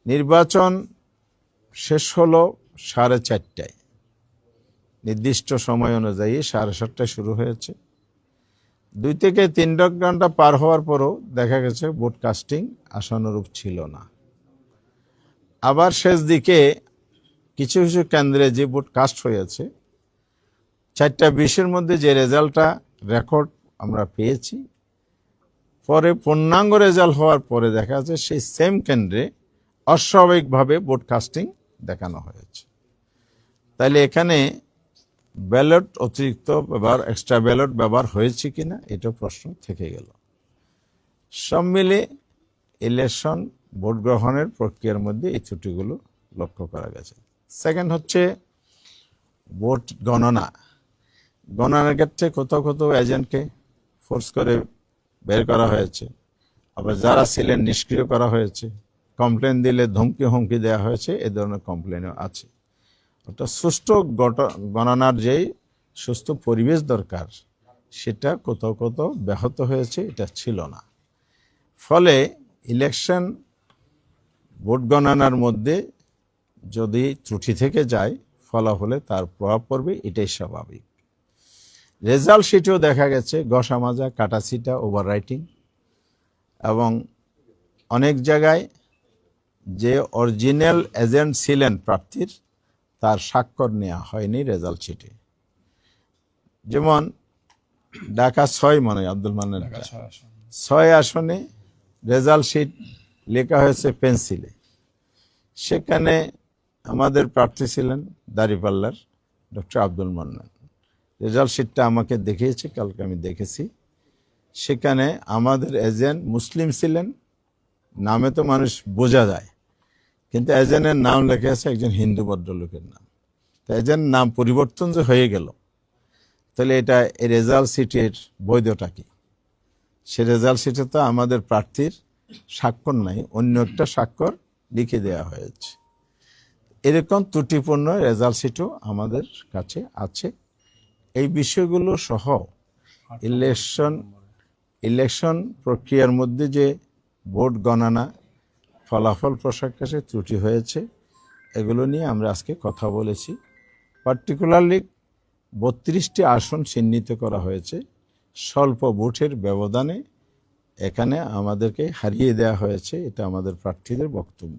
নির্বাচন শেষ হলো 4:30টায়, নির্দিষ্ট সময় অনুযায়ী 7:30টায় শুরু হয়েছে। 2 থেকে 3 ঘন্টা পার হওয়ার পরও দেখা গেছে ভোট কাস্টিং আশানুরূপ ছিল না। আবার শেষ দিকে কিছু কিছু কেন্দ্রে যে ভোট কাস্ট হয়েছে 4:20-এর মধ্যে যে রেজাল্টটা রেকর্ড আমরা পেয়েছি, পরে পূর্ণাঙ্গ রেজাল্ট হওয়ার পরে দেখা যাচ্ছে সেই সেম কেন্দ্রে অস্বাভাবিকভাবে ভোট কাস্টিং দেখানো হয়েছে। তাইলে এখানে ব্যালট অতিরিক্ত ব্যবহার, এক্সট্রা ব্যালট ব্যবহার হয়েছে কিনা এটা প্রশ্ন থেকে গেল। সব মিলে ইলেকশন ভোট গ্রহণের প্রক্রিয়ার মধ্যে এই ত্রুটিগুলো লক্ষ্য করা গেছে। সেকেন্ড হচ্ছে ভোট গণনা। গণনার ক্ষেত্রে কোথাও কোথাও এজেন্টকে ফোর্স করে বের করা হয়েছে, আবার যারা ছিলেন নিষ্ক্রিয় করা হয়েছে, কমপ্লেন দিলে ধমকি হুমকি দেওয়া হয়েছে, এ ধরনের কমপ্লেনও আছে। অর্থাৎ সুষ্ঠু গণনার যেই সুস্থ পরিবেশ দরকার সেটা কোথাও কোথাও ব্যাহত হয়েছে, এটা ছিল না। ফলে ইলেকশন ভোট গণনার মধ্যে যদি ত্রুটি থেকে যায় ফলাফলে তার প্রভাব পড়বে, এটাই স্বাভাবিক। রেজাল্ট শিটেও দেখা গেছে ঘষা মাজা, কাটাছিটা, ওভার রাইটিং, এবং অনেক জায়গায় যে অরিজিনাল এজেন্ট ছিলেন প্রার্থীর তার স্বাক্ষর নেওয়া হয়নি রেজাল্ট শিটে। যেমন ঢাকা 6 মনে হয় আব্দুল মান্নান 6 আসনে রেজাল্ট শিট লেখা হয়েছে পেন্সিলে। সেখানে আমাদের প্রার্থী ছিলেন দাঁড়িপাল্লার ডক্টর আব্দুল মান্নান। রেজাল্ট শিটটা আমাকে দেখিয়েছে, কালকে আমি দেখেছি। সেখানে আমাদের এজেন্ট মুসলিম ছিলেন, নামে তো মানুষ বোঝা যায়, কিন্তু এজেন্টের নাম লেখা আছে একজন হিন্দু ভদ্রলোকের নাম। তো এজেন্ট নাম পরিবর্তন যে হয়ে গেল, তাহলে এটা এই রেজাল্ট শিটের বৈধতা কি? সে রেজাল্ট শিটে তো আমাদের প্রার্থীর স্বাক্ষর নাই, অন্য একটা স্বাক্ষর লিখে দেওয়া হয়েছে। এরকম ত্রুটিপূর্ণ রেজাল্ট শিটও আমাদের কাছে আছে। এই বিষয়গুলো সহ ইলেকশন প্রক্রিয়ার মধ্যে যে ভোট গণনা ফলাফল প্রকাশে ত্রুটি হয়েছে, এগুলো নিয়ে আমরা আজকে কথা বলেছি। পার্টিকুলারলি 32টি আসন চিহ্নিত করা হয়েছে স্বল্প ভোটের ব্যবধানে, এখানে আমাদেরকে হারিয়ে দেওয়া হয়েছে, এটা আমাদের প্রার্থীদের বক্তব্য।